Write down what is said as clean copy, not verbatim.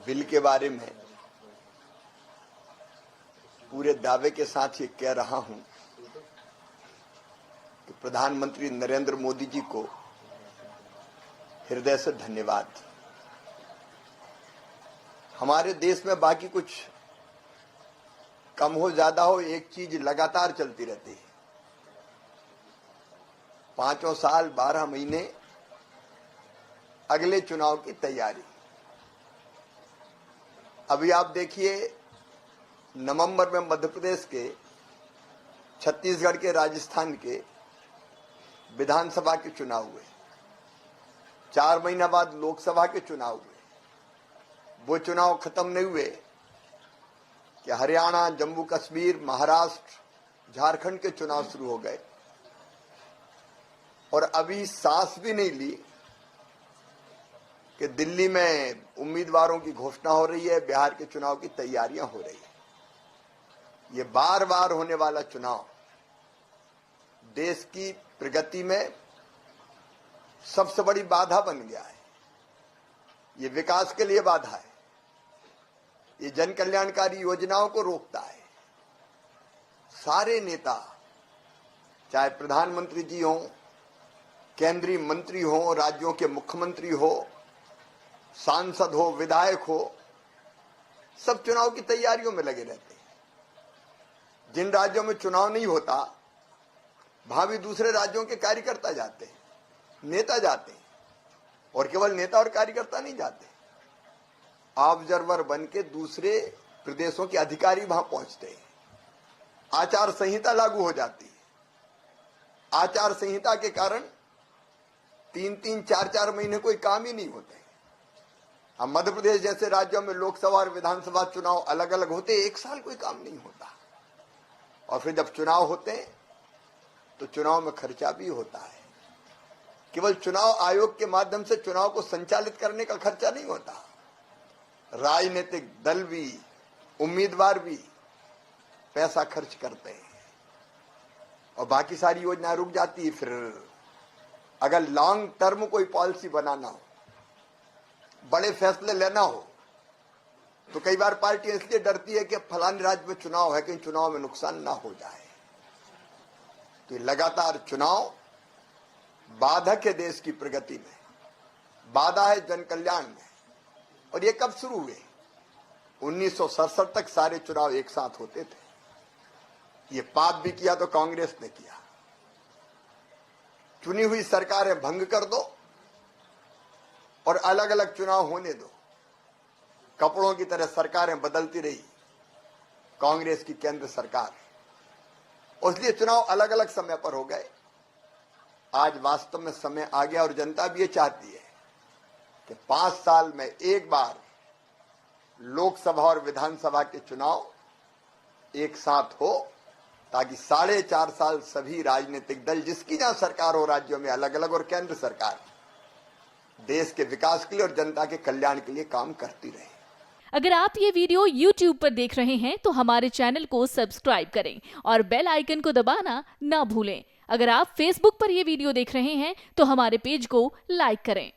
Bill के बारे में पूरे दावे के साथ ये कह रहा हूं कि प्रधानमंत्री नरेंद्र मोदी जी को हृदय से धन्यवाद। हमारे देश में बाकी कुछ कम हो ज्यादा हो, एक चीज लगातार चलती रहती है। 5 साल 12 महीने अगले चुनाव की तैयारी। अभी आप देखिए, नवंबर में मध्य प्रदेश के, छत्तीसगढ़ के, राजस्थान के विधानसभा के चुनाव हुए। 4 महीना बाद लोकसभा के चुनाव हुए। वो चुनाव खत्म नहीं हुए कि हरियाणा, जम्मू कश्मीर, महाराष्ट्र, झारखंड के चुनाव शुरू हो गए और अभी सांस भी नहीं ली कि दिल्ली में उम्मीदवारों की घोषणा हो रही है, बिहार के चुनाव की तैयारियां हो रही है। ये बार बार होने वाला चुनाव देश की प्रगति में सबसे बड़ी बाधा बन गया है। ये विकास के लिए बाधा है, ये जन कल्याणकारी योजनाओं को रोकता है। सारे नेता, चाहे प्रधानमंत्री जी हों, केंद्रीय मंत्री हों, राज्यों के मुख्यमंत्री हो, सांसद हो, विधायक हो, सब चुनाव की तैयारियों में लगे रहते हैं। जिन राज्यों में चुनाव नहीं होता, वहां भी दूसरे राज्यों के कार्यकर्ता जाते हैं, नेता जाते हैं, और केवल नेता और कार्यकर्ता नहीं जाते, ऑब्जर्वर बन के दूसरे प्रदेशों के अधिकारी वहां पहुंचते हैं। आचार संहिता लागू हो जाती है। आचार संहिता के कारण 3-3, 4-4 महीने कोई काम ही नहीं होते। अब मध्य प्रदेश जैसे राज्यों में लोकसभा और विधानसभा चुनाव अलग अलग होते, 1 साल कोई काम नहीं होता। और फिर जब चुनाव होते हैं तो चुनाव में खर्चा भी होता है। केवल चुनाव आयोग के माध्यम से चुनाव को संचालित करने का खर्चा नहीं होता, राजनीतिक दल भी, उम्मीदवार भी पैसा खर्च करते हैं और बाकी सारी योजना रुक जाती है। फिर अगर लॉन्ग टर्म कोई पॉलिसी बनाना हो, बड़े फैसले लेना हो, तो कई बार पार्टियां इसलिए डरती है कि फलाने राज्य में चुनाव है, कहीं चुनाव में नुकसान ना हो जाए। तो लगातार चुनाव बाधक है देश की प्रगति में, बाधा है जन कल्याण में। और ये कब शुरू हुए? 1967 तक सारे चुनाव एक साथ होते थे। ये पाप भी किया तो कांग्रेस ने किया। चुनी हुई सरकारें भंग कर दो और अलग अलग चुनाव होने दो। कपड़ों की तरह सरकारें बदलती रही कांग्रेस की केंद्र सरकार, इसलिए चुनाव अलग अलग समय पर हो गए। आज वास्तव में समय आ गया और जनता भी ये चाहती है कि 5 साल में एक बार लोकसभा और विधानसभा के चुनाव एक साथ हो, ताकि 4.5 साल सभी राजनीतिक दल, जिसकी जहां सरकार हो राज्यों में अलग अलग, और केंद्र सरकार देश के विकास के लिए और जनता के कल्याण के लिए काम करती रहे। अगर आप ये वीडियो YouTube पर देख रहे हैं तो हमारे चैनल को सब्सक्राइब करें और बेल आइकन को दबाना ना भूलें। अगर आप Facebook पर ये वीडियो देख रहे हैं तो हमारे पेज को लाइक करें।